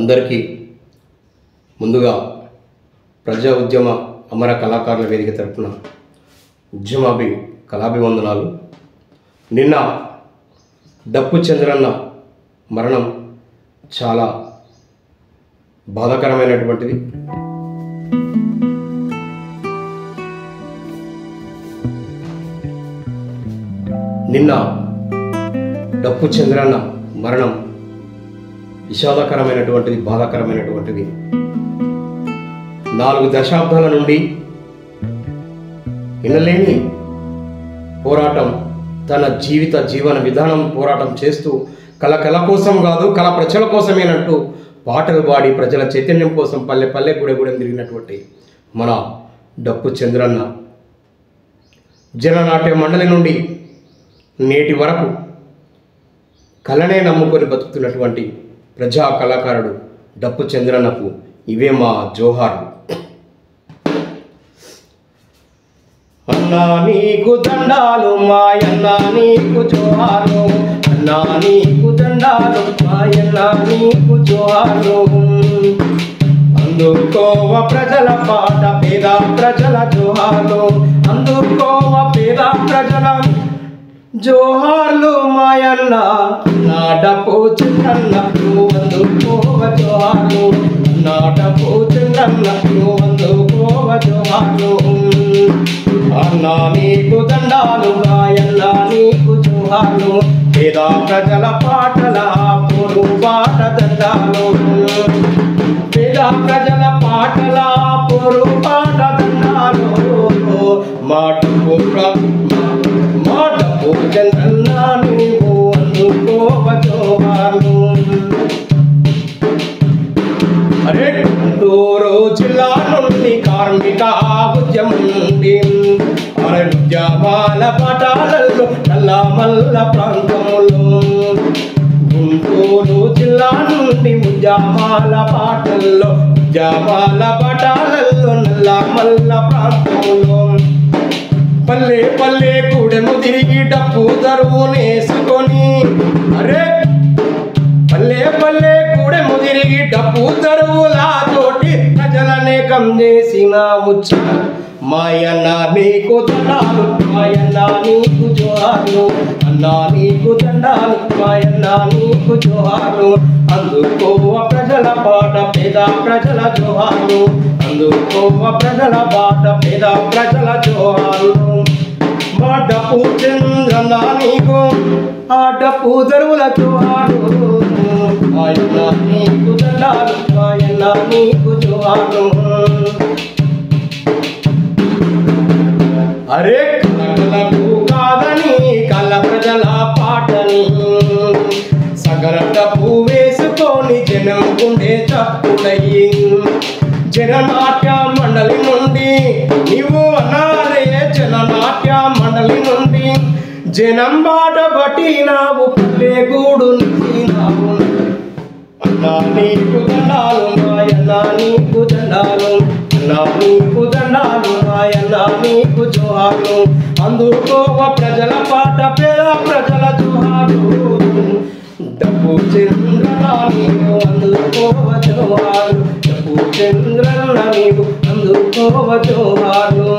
అందరికీ ముందుగా ప్రజా ఉద్యమ అమర కళాకారుల వేదిక తరపున కళాభివందనాలు. నిన్న డప్పు చంద్రన్న మరణం చాలా బాధాకరమైనటువంటిది. నిన్న డప్పు చంద్రన్న మరణం విషాదకరమైనటువంటిది, బాధాకరమైనటువంటిది. 4 దశాబ్దాల నుండి వినలేని పోరాటం, తన జీవన విధానం పోరాటం చేస్తూ కళ కోసం కాదు, కళ ప్రజల కోసమేనంటూ పాటలు పాడి ప్రజల చైతన్యం కోసం పల్లె పల్లె గూడెం తిరిగినటువంటి మన డప్పు చంద్రన్న జననాట్య మండలి నుండి నేటి వరకు కళనే నమ్ముకొని బతుకుతున్నటువంటి ప్రజా కళాకారుడు డప్పు చంద్రన్నకు ఇవే మా జోహార్లు. అన్నా నీకు దండాలు మాయన్నా నీకు జోహార్లు, అన్నా నీకు దండాలు మాయన్నా నీకు జోహార్లు. అందుకోవ ప్రజల పాట పేద ప్రజల జోహార్లు, అందుకోవ పేద ప్రజల జోహార్లు మాయన్న నా డప్పు చంద్రన్న నువ్వు అందుకోవ జోహార్లు, నా డప్పు చంద్రన్న నువ్వు అందుకోవ జోహార్లు. అన్నా నీకు దండాలు మాయన్న నీకు జోహార్లు, పేద ప్రజల పాటల పొరు పాట దండాలు, పేద ప్రజల పాటల పొరు పాట దండాలు. చంద్రన్న నీవు అందుకోవ జోహార్లు. అరే గుంటూరు జిల్లా నుండి కార్మిక ఉద్యమం నుండి ఉద్యమాల పటాలలో నల్లమల్ల ప్రాంతంలో, గుంటూరు జిల్లా నుండి ఉద్యమాల పాటల్లో ఉద్యమాల పటాలలో నల్లమల్ల ప్రాంతంలో పల్లె పల్లె కూడెము తిరిగి డప్పు దరువునేసుకొని, అరే పల్లె పల్లె కూడెము తిరిగి డప్పు దరువులతోటి ప్రజలనే కందేసిన ఉచ్చ మాయన్న నీకు దండాలు మాయన్న నీకు జోహార్లు, అన్నా నీకు దండాలు మాయన్న నీకు జోహార్లు. అందుకోవ ప్రజల పాట పేద ప్రజల జోహార్లు, అందుకోవ ప్రజల పాట పేద ప్రజల జోహార్లు. మా డప్పు చంద్రన్న నీకు ఆ డప్పు దరువుల జోహార్లు, మాయన్న నీకు దండాలు మాయన్న నీకు జోహార్లు. అరే కళలకు కాదని కళ ప్రజల పాటని సగర డప్పు వేసుకొని జనం గుండె చప్పుడయ్యి జననాట్య మండలి నుండి నీవు అన్నారే, జననాట్య మండలి నుండి జనం బాట పట్టినావు పల్లె గూడు నిలిచినావు. అన్నా నీకు దండాలు మాయన్న నీకు దండాలు, అన్నా నీకు దండాలు మాయన్న నీకు జోహార్లు. అందుకోవ ప్రజల పాట పేద ప్రజల జోహార్లు, డప్పు చంద్రన్న నీవు అందుకోవ జోహార్లు, డప్పు చంద్రన్న నీవు అందుకోవ జోహార్లు.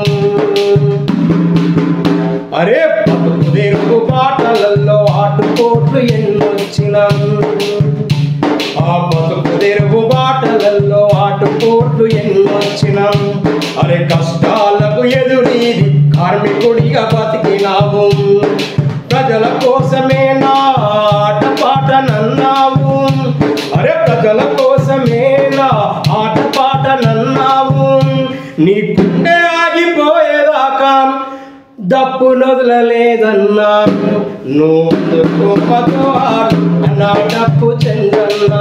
అరే బతుకు తెరుగు పాటలలో ఆటుపోట్లు ఎన్నొచ్చినా, ఆ బతుకు తెరుగు బాటలలో ఆటుపోట్లు ఎన్నొచ్చినా, అరే కష్టాలకు ఎదురీది కార్మికుడిగా బతికినావు. ప్రజల కోసమే నా ఆట పాట నన్నావు, అరే ప్రజల కోసమే నా ఆట పాట నన్నావు. నీ గుండె ఆగిపోయేదాకా డప్పు నొదలలేదన్నా, నువ్వు అందుకోవ జోహార్లు అన్నా డప్పు చంద్రన్న,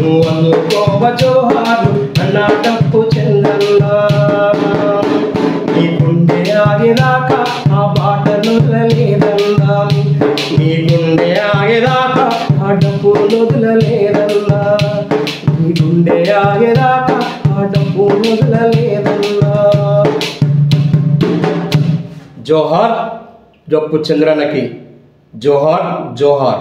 నువ్వు అందుకోవ జోహార్లు అన్నా డప్పు చంద్రన్న. నీ గుండె ఆగేదాకా ఆ పాట నొదలలేదన్నా, నీ గుండె ఆగేదాకా ఆ డప్పు నొదలలేదన్నా, నీ గుండె ఆగేదాకా ఆ డప్పు నొదలలేదన్నా. జోహార్ డప్పు చంద్రన్నకి, జోహార్ జోహార్.